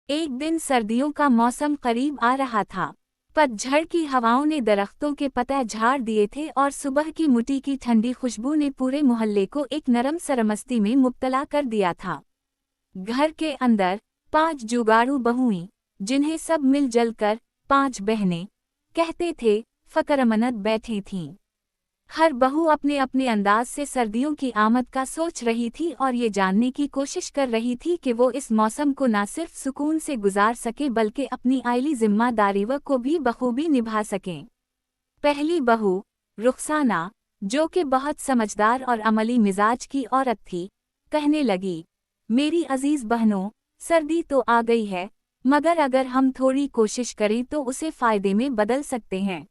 एक दिन सर्दियों का मौसम करीब आ रहा था। पतझड़ की हवाओं ने दरख्तों के पत्ते झाड़ दिए थे और सुबह की मिट्टी की ठंडी खुशबू ने पूरे मोहल्ले को एक नरम सरमस्ती में मुब्तला कर दिया था। घर के अंदर 5 जुगाड़ू बहुएं, जिन्हें सब मिल जल कर 5 बहनें कहते थे, फ़क्रमंद बैठी थीं। हर बहू अपने अपने अंदाज से सर्दियों की आमद का सोच रही थी और ये जानने की कोशिश कर रही थी कि वो इस मौसम को न सिर्फ सुकून से गुजार सके बल्कि अपनी आइली जिम्मेदारियों को भी बखूबी निभा सकें। पहली बहू रुखसाना, जो कि बहुत समझदार और अमली मिजाज की औरत थी, कहने लगी, मेरी अजीज बहनों, सर्दी तो आ गई है, मगर अगर हम थोड़ी कोशिश करें तो उसे फ़ायदे में बदल सकते हैं।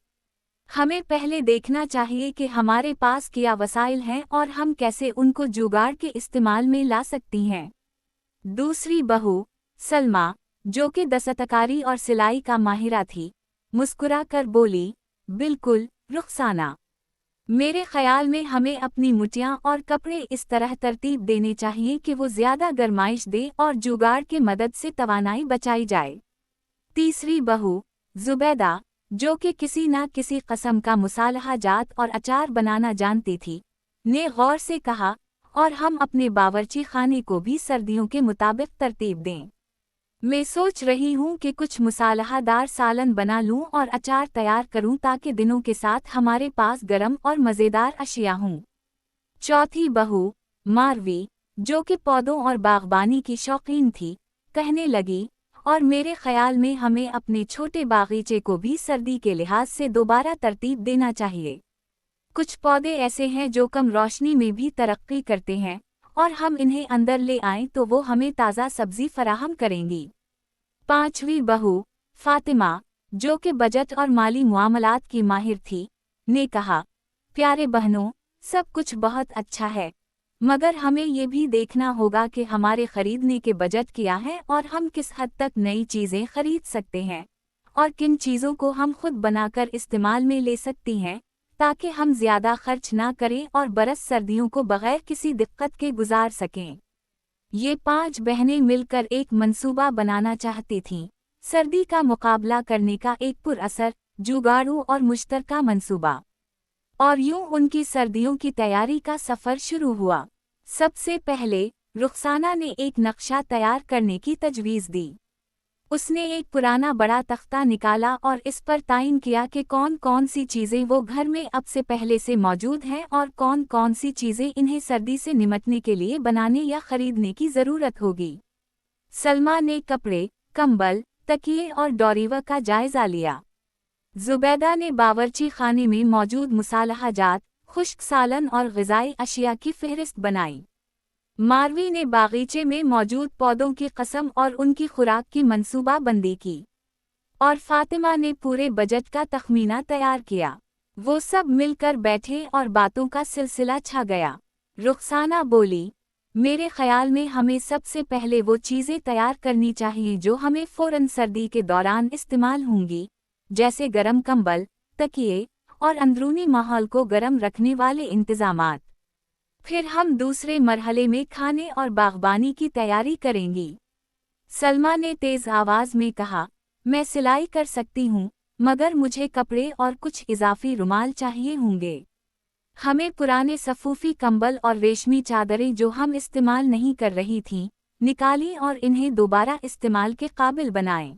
हमें पहले देखना चाहिए कि हमारे पास क्या वसाइल हैं और हम कैसे उनको जुगाड़ के इस्तेमाल में ला सकती हैं। दूसरी बहू सलमा, जो कि दस्तकारी और सिलाई का माहिरा थी, मुस्कुरा कर बोली, बिल्कुल रुखसाना, मेरे ख्याल में हमें अपनी मुठियाँ और कपड़े इस तरह तरतीब देने चाहिए कि वो ज़्यादा गरमाइश दे और जुगाड़ के मदद से तवानाई बचाई जाए। तीसरी बहू जुबैदा, जो कि किसी न किसी कस्म का मुसालहा जात और अचार बनाना जानती थी, ने गौर से कहा, और हम अपने बावर्ची खाने को भी सर्दियों के मुताबिक तरतीब दें। मैं सोच रही हूँ कि कुछ मुसालहादार सालन बना लूँ और अचार तैयार करूँ ताकि दिनों के साथ हमारे पास गरम और मज़ेदार अशिया हों। चौथी बहू मारवी, जो कि पौधों और बागबानी की शौकीन थी, कहने लगी, और मेरे ख्याल में हमें अपने छोटे बागीचे को भी सर्दी के लिहाज से दोबारा तरतीब देना चाहिए। कुछ पौधे ऐसे हैं जो कम रोशनी में भी तरक्की करते हैं, और हम इन्हें अंदर ले आएं तो वो हमें ताज़ा सब्जी फराहम करेंगी। पांचवी बहू फातिमा, जो कि बजट और माली मुआमलात की माहिर थी, ने कहा, प्यारे बहनों, सब कुछ बहुत अच्छा है, मगर हमें ये भी देखना होगा कि हमारे खरीदने के बजट क्या है और हम किस हद तक नई चीज़ें खरीद सकते हैं, और किन चीज़ों को हम खुद बनाकर इस्तेमाल में ले सकती हैं, ताकि हम ज़्यादा खर्च ना करें और बरस सर्दियों को बग़ैर किसी दिक्कत के गुजार सकें। ये 5 बहनें मिलकर एक मंसूबा बनाना चाहती थीं, सर्दी का मुकाबला करने का एक पुरअसर, जुगाड़ू और मुश्तरका मंसूबा। और यूं उनकी सर्दियों की तैयारी का सफ़र शुरू हुआ। सबसे पहले रुखसाना ने एक नक्शा तैयार करने की तजवीज़ दी। उसने एक पुराना बड़ा तख्ता निकाला और इस पर तायीन किया कि कौन कौन सी चीज़ें वो घर में अब से पहले से मौजूद हैं और कौन कौन सी चीज़ें इन्हें सर्दी से निमटने के लिए बनाने या खरीदने की ज़रूरत होगी। सलमा ने कपड़े, कंबल, तकिए और डोरीवा का जायज़ा लिया। जुबैदा ने बावर्ची खाने में मौजूद मुसालहा जात, खुश्क सालन और ग़िज़ाई अशिया की फ़हरिस्त बनाई। मारवी ने बागीचे में मौजूद पौधों की कस्म और उनकी खुराक की मंसूबा बंदी की। और फातिमा ने पूरे बजट का तखमीना तैयार किया। वो सब मिलकर बैठे और बातों का सिलसिला छा गया। रुखसाना बोली, मेरे ख्याल में हमें सबसे पहले वो चीज़ें तैयार करनी चाहिए जो हमें फ़ौरन सर्दी के दौरान इस्तेमाल होंगी, जैसे गरम कंबल, तकिए और अंदरूनी माहौल को गरम रखने वाले इंतज़ामात। फिर हम दूसरे मरहले में खाने और बागबानी की तैयारी करेंगी। सलमा ने तेज़ आवाज़ में कहा, मैं सिलाई कर सकती हूँ, मगर मुझे कपड़े और कुछ इजाफी रुमाल चाहिए होंगे। हमें पुराने सफ़ूफ़ी कंबल और रेशमी चादरें जो हम इस्तेमाल नहीं कर रही थीं, निकाली और इन्हें दोबारा इस्तेमाल के काबिल बनाएं।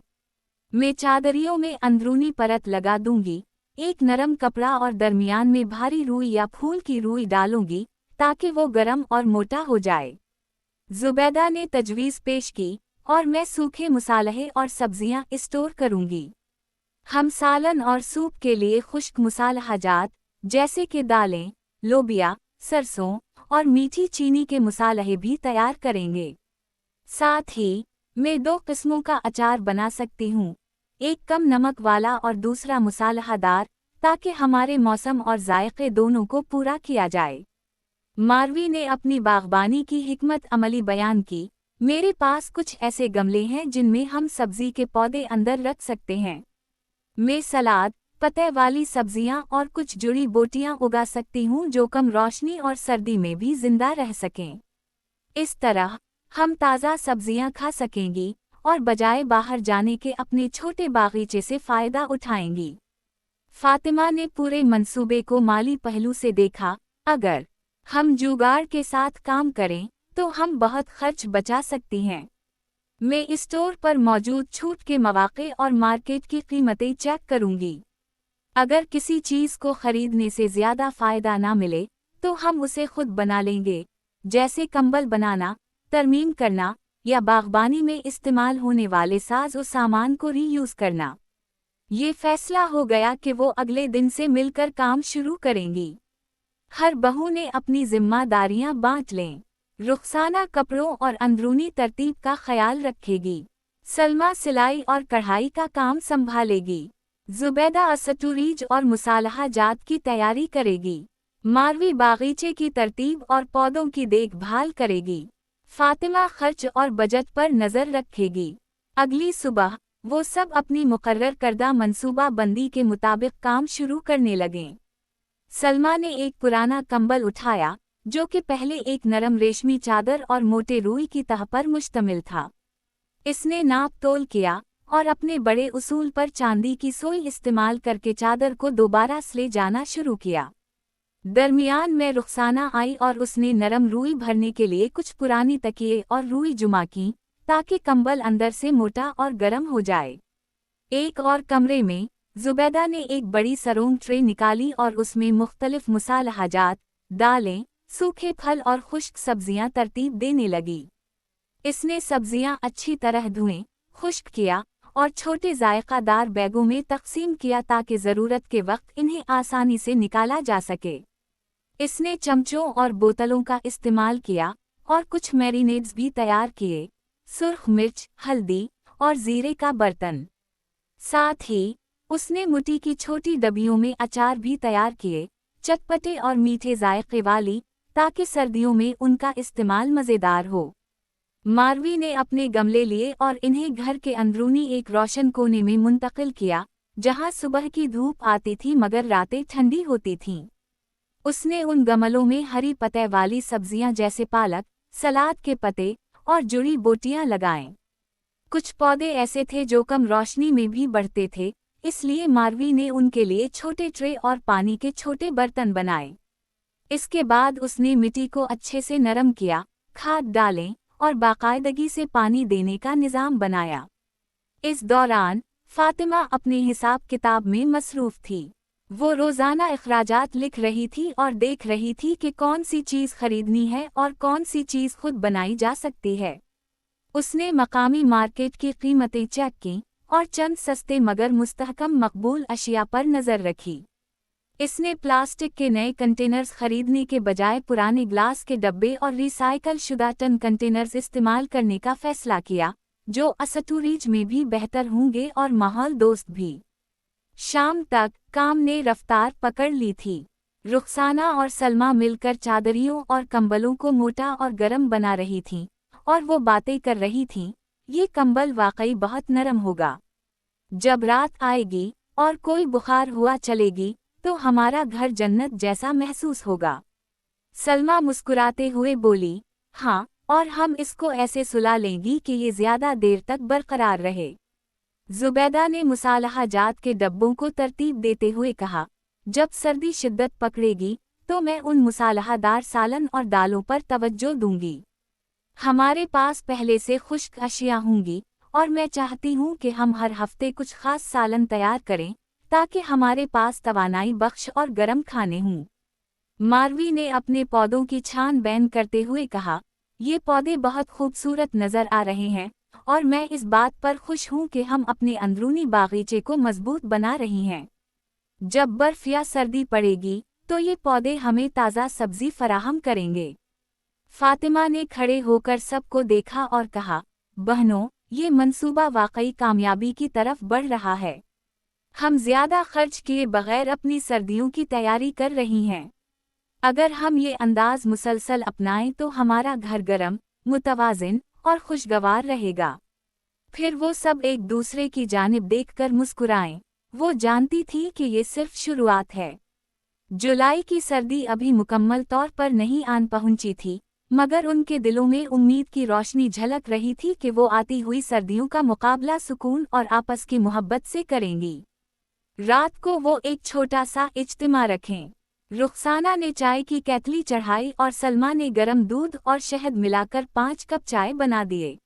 मैं चादरियों में अंदरूनी परत लगा दूंगी, एक नरम कपड़ा और दरमियान में भारी रुई या फूल की रुई डालूंगी ताकि वो गरम और मोटा हो जाए। जुबैदा ने तजवीज़ पेश की, और मैं सूखे मुसालहे और सब्जियां स्टोर करूंगी। हम सालन और सूप के लिए खुश्क मुसालहा जात, जैसे कि दालें, लोबिया, सरसों और मीठी चीनी के मुसालहे भी तैयार करेंगे। साथ ही मैं 2 किस्मों का अचार बना सकती हूँ, एक कम नमक वाला और दूसरा मुसालहादार, ताकि हमारे मौसम और जायके दोनों को पूरा किया जाए। मारवी ने अपनी बागबानी की हिकमत अमली बयान की, मेरे पास कुछ ऐसे गमले हैं जिनमें हम सब्जी के पौधे अंदर रख सकते हैं। मैं सलाद, पत्ते वाली सब्जियां और कुछ जुड़ी बोटियां उगा सकती हूं जो कम रोशनी और सर्दी में भी जिंदा रह सकें। इस तरह हम ताज़ा सब्जियां खा सकेंगी और बजाय बाहर जाने के अपने छोटे बागीचे से फायदा उठाएंगी। फातिमा ने पूरे मंसूबे को माली पहलू से देखा। अगर हम जुगाड़ के साथ काम करें तो हम बहुत खर्च बचा सकती हैं। मैं स्टोर पर मौजूद छूट के मौके और मार्केट की कीमतें चेक करूंगी। अगर किसी चीज़ को खरीदने से ज़्यादा फ़ायदा ना मिले तो हम उसे खुद बना लेंगे, जैसे कंबल बनाना, तरमीम करना या बागबानी में इस्तेमाल होने वाले साज और सामान को रीयूज़ करना। ये फैसला हो गया कि वो अगले दिन से मिलकर काम शुरू करेंगी। हर बहू ने अपनी जिम्मेदारियां बांट लें। रुखसाना कपड़ों और अंदरूनी तरतीब का ख्याल रखेगी। सलमा सिलाई और कढ़ाई का काम संभालेगी। जुबैदा असटूरीज और मुसालहा जात की तैयारी करेगी। मारवी बागीचे की तरतीब और पौधों की देखभाल करेगी। फातिमा खर्च और बजट पर नज़र रखेगी। अगली सुबह वो सब अपनी मुकर्रर करदा मंसूबा बंदी के मुताबिक काम शुरू करने लगें। सलमा ने एक पुराना कंबल उठाया जो कि पहले एक नरम रेशमी चादर और मोटे रुई की तह पर मुश्तमिल था। इसने नाप तोल किया और अपने बड़े उसूल पर चांदी की सोई इस्तेमाल करके चादर को दोबारा सिले जाना शुरू किया। दरमियान में रुखसाना आई और उसने नरम रुई भरने के लिए कुछ पुरानी तकिए और रुई जुमा की, ताकि कंबल अंदर से मोटा और गर्म हो जाए। एक और कमरे में जुबैदा ने एक बड़ी सरोंग ट्रे निकाली और उसमें मुख्तलिफ मुसालहाजात, दालें, सूखे फल और खुश्क सब्जियां तरतीब देने लगी। इसने सब्जियां अच्छी तरह धुएं, खुश्क किया और छोटे जायकादार बैगों में तकसीम किया ताकि ज़रूरत के वक्त इन्हें आसानी से निकाला जा सके। इसने चमचों और बोतलों का इस्तेमाल किया और कुछ मैरिनेड्स भी तैयार किए, सुर्ख मिर्च, हल्दी और जीरे का बर्तन। साथ ही उसने मुट्ठी की छोटी डबियों में अचार भी तैयार किए, चटपटे और मीठे जायके वाली, ताकि सर्दियों में उनका इस्तेमाल मज़ेदार हो। मारवी ने अपने गमले लिए और इन्हें घर के अंदरूनी एक रोशन कोने में मुंतकिल किया, जहां सुबह की धूप आती थी मगर रातें ठंडी होती थीं। उसने उन गमलों में हरी पत्ते वाली सब्जियां जैसे पालक, सलाद के पत्ते और जुड़ी बोटियां लगाएं। कुछ पौधे ऐसे थे जो कम रोशनी में भी बढ़ते थे, इसलिए मारवी ने उनके लिए छोटे ट्रे और पानी के छोटे बर्तन बनाए। इसके बाद उसने मिट्टी को अच्छे से नरम किया, खाद डालें और बाकायदगी से पानी देने का निज़ाम बनाया। इस दौरान फातिमा अपने हिसाब किताब में मसरूफ़ थी। वो रोज़ाना अखराजात लिख रही थी और देख रही थी कि कौन सी चीज़ खरीदनी है और कौन सी चीज़ खुद बनाई जा सकती है। उसने मकामी मार्केट की कीमतें चेक की और चंद सस्ते मगर मुस्तहकम मकबूल अशिया पर नज़र रखी। इसने प्लास्टिक के नए कंटेनर्स खरीदने के बजाय पुराने ग्लास के डब्बे और रिसाइकल शुदा टन कंटेनर्स इस्तेमाल करने का फैसला किया, जो असटूरीज में भी बेहतर होंगे और माहौल दोस्त भी। शाम तक काम ने रफ्तार पकड़ ली थी। रुखसाना और सलमा मिलकर चादरियों और कंबलों को मोटा और गर्म बना रही थीं, और वो बातें कर रही थीं, ये कंबल वाकई बहुत नरम होगा। जब रात आएगी और कोई बुखार हुआ चलेगी तो हमारा घर जन्नत जैसा महसूस होगा। सलमा मुस्कुराते हुए बोली, हाँ, और हम इसको ऐसे सुला लेंगी कि ये ज़्यादा देर तक बरकरार रहे। जुबैदा ने मुसालहाजात के डब्बों को तरतीब देते हुए कहा, जब सर्दी शिद्दत पकड़ेगी तो मैं उन मुसालहादार सालन और दालों पर तवज्जो दूंगी। हमारे पास पहले से खुश्क अशिया होंगी और मैं चाहती हूँ कि हम हर हफ्ते कुछ खास सालन तैयार करें ताकि हमारे पास तवानाई बख्श और गर्म खाने हों। मारवी ने अपने पौधों की छान-बीन करते हुए कहा, ये पौधे बहुत खूबसूरत नज़र आ रहे हैं और मैं इस बात पर खुश हूँ कि हम अपने अंदरूनी बागीचे को मजबूत बना रही हैं। जब बर्फ या सर्दी पड़ेगी तो ये पौधे हमें ताज़ा सब्जी फराहम करेंगे। फातिमा ने खड़े होकर सबको देखा और कहा, बहनों, ये मंसूबा वाकई कामयाबी की तरफ बढ़ रहा है। हम ज़्यादा खर्च किए बगैर अपनी सर्दियों की तैयारी कर रही हैं। अगर हम ये अंदाज़ मुसलसल अपनाएं तो हमारा घर गर्म, मुतवाज़िन और खुशगवार रहेगा। फिर वो सब एक दूसरे की जानिब देखकर मुस्कुराएं। वो जानती थी कि ये सिर्फ शुरुआत है। जुलाई की सर्दी अभी मुकम्मल तौर पर नहीं आन पहुंची थी, मगर उनके दिलों में उम्मीद की रोशनी झलक रही थी कि वो आती हुई सर्दियों का मुकाबला सुकून और आपस की मोहब्बत से करेंगी। रात को वो एक छोटा सा इज्तिमा रखें। रुखसाना ने चाय की केतली चढ़ाई और सलमा ने गरम दूध और शहद मिलाकर 5 कप चाय बना दिए।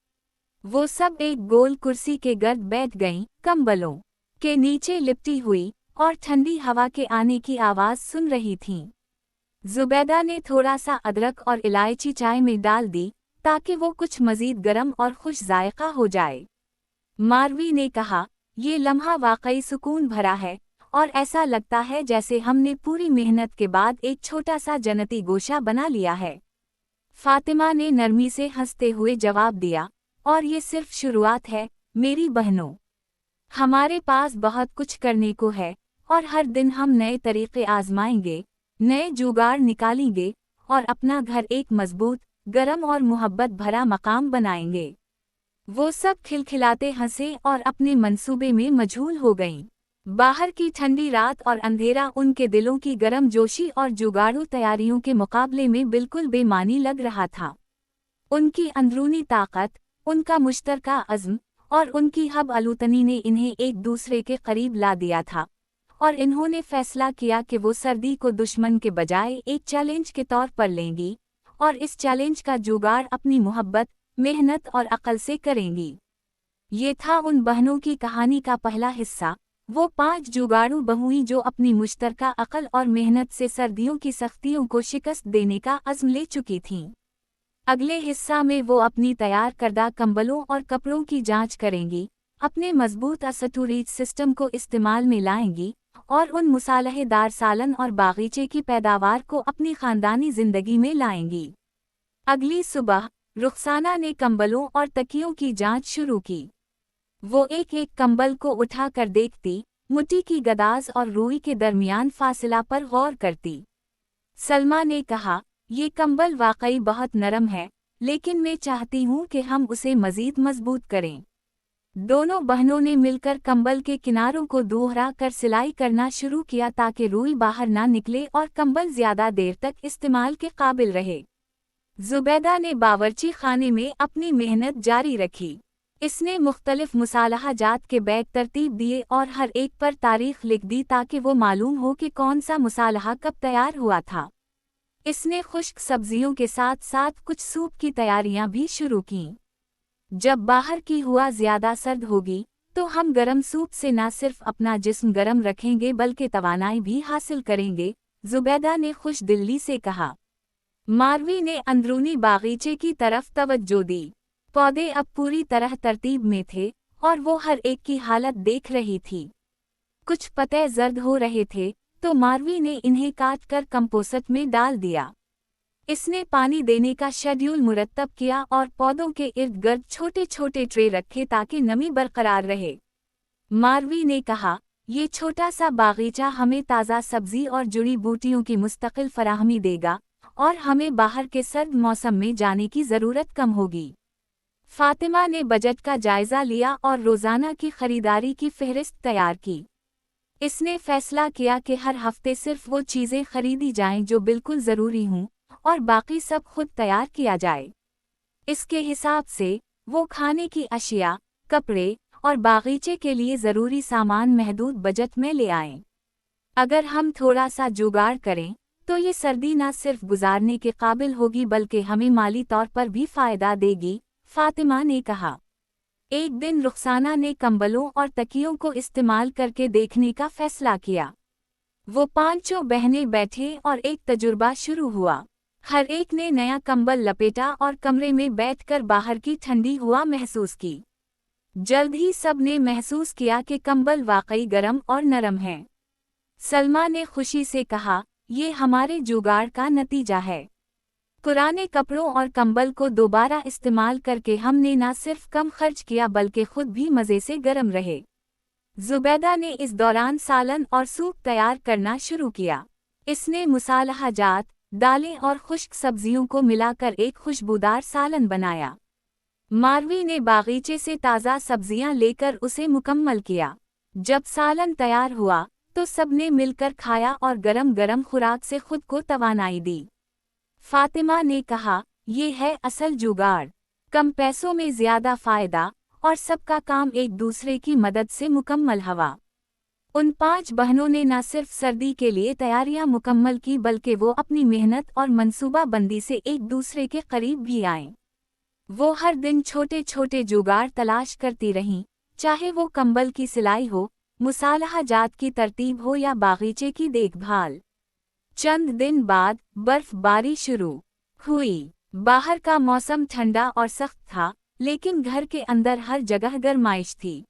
वो सब एक गोल कुर्सी के गर्द बैठ गईं, कंबलों के नीचे लिपटी हुई और ठंडी हवा के आने की आवाज़ सुन रही थीं। जुबैदा ने थोड़ा सा अदरक और इलायची चाय में डाल दी ताकि वो कुछ मज़ीद गरम और खुश जायका हो जाए। मारवी ने कहा, ये लम्हा वाकई सुकून भरा है और ऐसा लगता है जैसे हमने पूरी मेहनत के बाद एक छोटा सा जन्नती गोशा बना लिया है। फातिमा ने नरमी से हंसते हुए जवाब दिया, और ये सिर्फ शुरुआत है मेरी बहनों। हमारे पास बहुत कुछ करने को है और हर दिन हम नए तरीके आजमाएंगे, नए जुगाड़ निकालेंगे और अपना घर एक मजबूत, गरम और मोहब्बत भरा मकाम बनाएंगे। वो सब खिलखिलाते हंसे और अपने मंसूबे में मशगूल हो गईं। बाहर की ठंडी रात और अंधेरा उनके दिलों की गरम जोशी और जुगाड़ू तैयारियों के मुकाबले में बिल्कुल बेमानी लग रहा था। उनकी अंदरूनी ताकत, उनका मुश्तरका अज़्म और उनकी हब आलूतनी ने इन्हें एक दूसरे के करीब ला दिया था और इन्होंने फैसला किया कि वो सर्दी को दुश्मन के बजाय एक चैलेंज के तौर पर लेंगी और इस चैलेंज का जुगाड़ अपनी मोहब्बत, मेहनत और अक्ल से करेंगी। ये था उन बहनों की कहानी का पहला हिस्सा, वो 5 जुगाड़ू बहुएं जो अपनी मुश्तरका अक्ल और मेहनत से सर्दियों की सख्तियों को शिकस्त देने का अज़्म ले चुकी थीं। अगले हिस्सा में वो अपनी तैयार करदा कंबलों और कपड़ों की जांच करेंगी, अपने मजबूत स्टोरेज सिस्टम को इस्तेमाल में लाएंगी और उन मुसालहेदार सालन और बागीचे की पैदावार को अपनी खानदानी जिंदगी में लाएंगी। अगली सुबह रुखसाना ने कंबलों और तकियों की जांच शुरू की। वो एक एक कंबल को उठाकर देखती, मुट्ठी की गदाज और रूई के दरमियान फासला पर गौर करती। सलमा ने कहा, ये कंबल वाकई बहुत नरम है, लेकिन मैं चाहती हूँ कि हम उसे मज़ीद मजबूत करें। दोनों बहनों ने मिलकर कंबल के किनारों को दोहरा कर सिलाई करना शुरू किया ताकि रूई बाहर ना निकले और कंबल ज़्यादा देर तक इस्तेमाल के काबिल रहे। जुबैदा ने बावर्ची खाने में अपनी मेहनत जारी रखी। इसने मुख्तलिफ मुसालहा जात के बैग तरतीब दिए और हर एक पर तारीख लिख दी ताकि वो मालूम हो कि कौन सा मुसालहा कब तैयार हुआ था। इसने खुश्क सब्जियों के साथ साथ कुछ सूप की तैयारियां भी शुरू कीं। जब बाहर की हवा ज़्यादा सर्द होगी तो हम गरम सूप से न सिर्फ अपना जिस्म गरम रखेंगे बल्कि तवानाई भी हासिल करेंगे, जुबैदा ने खुश दिली से कहा। मारवी ने अंदरूनी बागीचे की तरफ तवज्जो दी। पौधे अब पूरी तरह तरतीब में थे और वो हर एक की हालत देख रही थी। कुछ पत्ते जर्द हो रहे थे तो मारवी ने इन्हें काट कर कंपोस्ट में डाल दिया। इसने पानी देने का शेड्यूल मुरतब किया और पौधों के इर्द गिर्द छोटे छोटे ट्रे रखे ताकि नमी बरकरार रहे। मारवी ने कहा, ये छोटा सा बागीचा हमें ताज़ा सब्जी और जुड़ी बूटियों की मुस्तकिल फराहमी देगा और हमें बाहर के सर्द मौसम में जाने की ज़रूरत कम होगी। फातिमा ने बजट का जायज़ा लिया और रोज़ाना की खरीदारी की फ़हरिस्त तैयार की। इसने फैसला किया कि हर हफ्ते सिर्फ वो चीज़ें खरीदी जाएं जो बिल्कुल ज़रूरी हों और बाकी सब खुद तैयार किया जाए। इसके हिसाब से वो खाने की अशिया, कपड़े और बागीचे के लिए ज़रूरी सामान महदूद बजट में ले आएं। अगर हम थोड़ा सा जुगाड़ करें तो ये सर्दी न सिर्फ गुजारने के काबिल होगी बल्कि हमें माली तौर पर भी फ़ायदा देगी, फातिमा ने कहा। एक दिन रुखसाना ने कंबलों और तकियों को इस्तेमाल करके देखने का फैसला किया। वो 5 बहनें बैठे और एक तजुर्बा शुरू हुआ। हर एक ने नया कंबल लपेटा और कमरे में बैठकर बाहर की ठंडी हवा महसूस की। जल्द ही सब ने महसूस किया कि कंबल वाकई गर्म और नरम है। सलमा ने खुशी से कहा, ये हमारे जुगाड़ का नतीजा है। पुराने कपड़ों और कंबल को दोबारा इस्तेमाल करके हमने न सिर्फ कम खर्च किया बल्कि खुद भी मज़े से गर्म रहे। जुबैदा ने इस दौरान सालन और सूप तैयार करना शुरू किया। इसने मुसालहा जात, दालें और खुश्क सब्जियों को मिलाकर एक खुशबूदार सालन बनाया। मारवी ने बागीचे से ताज़ा सब्जियां लेकर उसे मुकम्मल किया। जब सालन तैयार हुआ तो सबने मिलकर खाया और गरम गरम खुराक से खुद को तवानाई दी। फातिमा ने कहा, ये है असल जुगाड़। कम पैसों में ज्यादा फायदा और सबका काम एक दूसरे की मदद से मुकम्मल हवा। उन 5 बहनों ने न सिर्फ सर्दी के लिए तैयारियां मुकम्मल की बल्कि वो अपनी मेहनत और मंसूबाबंदी से एक दूसरे के करीब भी आएं। वो हर दिन छोटे छोटे जुगाड़ तलाश करती रहीं, चाहे वो कंबल की सिलाई हो, मुसालहा जात की तरतीब हो या बागीचे की देखभाल। चंद दिन बाद बर्फबारी शुरू हुई। बाहर का मौसम ठंडा और सख्त था, लेकिन घर के अंदर हर जगह गर्माइश थी।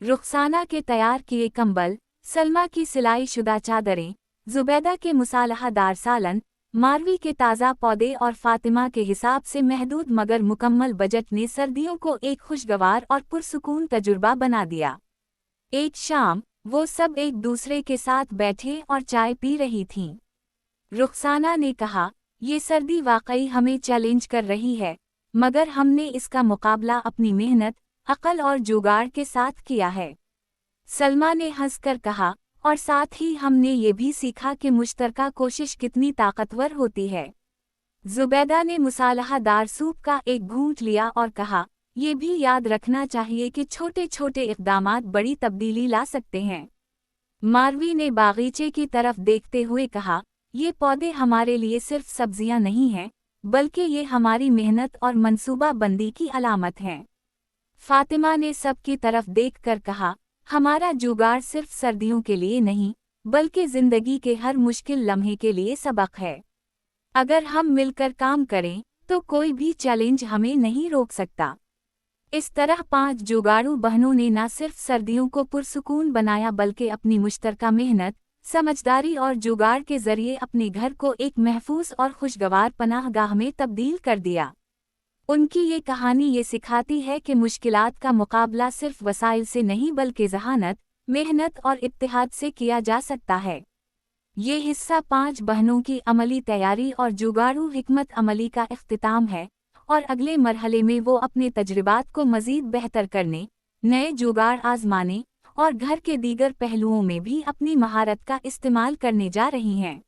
रुखसाना के तैयार किए कंबल, सलमा की सिलाई शुदा चादरें, जुबैदा के मुसालहादार सालन, मारवी के ताज़ा पौधे और फातिमा के हिसाब से महदूद मगर मुकम्मल बजट ने सर्दियों को एक खुशगवार और पुरसुकून तजुर्बा बना दिया। एक शाम वो सब एक दूसरे के साथ बैठे और चाय पी रही थीं। रुखसाना ने कहा, ये सर्दी वाकई हमें चैलेंज कर रही है, मगर हमने इसका मुकाबला अपनी मेहनत, अक्ल और जुगाड़ के साथ किया है। सलमा ने हंसकर कहा, और साथ ही हमने ये भी सीखा कि मुश्तरका कोशिश कितनी ताकतवर होती है। जुबैदा ने मुसालहादार सूप का एक घूंट लिया और कहा, ये भी याद रखना चाहिए कि छोटे छोटे इक़दामात बड़ी तब्दीली ला सकते हैं। मारवी ने बागीचे की तरफ देखते हुए कहा, ये पौधे हमारे लिए सिर्फ सब्जियां नहीं हैं, बल्कि ये हमारी मेहनत और मंसूबाबंदी की अलामत हैं। फातिमा ने सबकी तरफ देखकर कहा, हमारा जुगाड़ सिर्फ सर्दियों के लिए नहीं, बल्कि जिंदगी के हर मुश्किल लम्हे के लिए सबक है। अगर हम मिलकर काम करें, तो कोई भी चैलेंज हमें नहीं रोक सकता। इस तरह 5 जुगाड़ू बहनों ने न सिर्फ सर्दियों को पुरसुकून बनाया बल्कि अपनी मुश्तरका मेहनत, समझदारी और जुगाड़ के जरिए अपने घर को एक महफूज और खुशगवार पनाहगाह में तब्दील कर दिया। उनकी ये कहानी ये सिखाती है कि मुश्किलात का मुकाबला सिर्फ वसाइल से नहीं बल्कि ज़हानत, मेहनत और इत्तेहाद से किया जा सकता है। ये हिस्सा 5 बहनों की अमली तैयारी और जुगाड़ू हिकमत अमली का इख्तिताम है, और अगले मरहले में वो अपने तजर्बात को मज़ीद बेहतर करने, नए जुगाड़ आजमाने और घर के दीगर पहलुओं में भी अपनी महारत का इस्तेमाल करने जा रही हैं।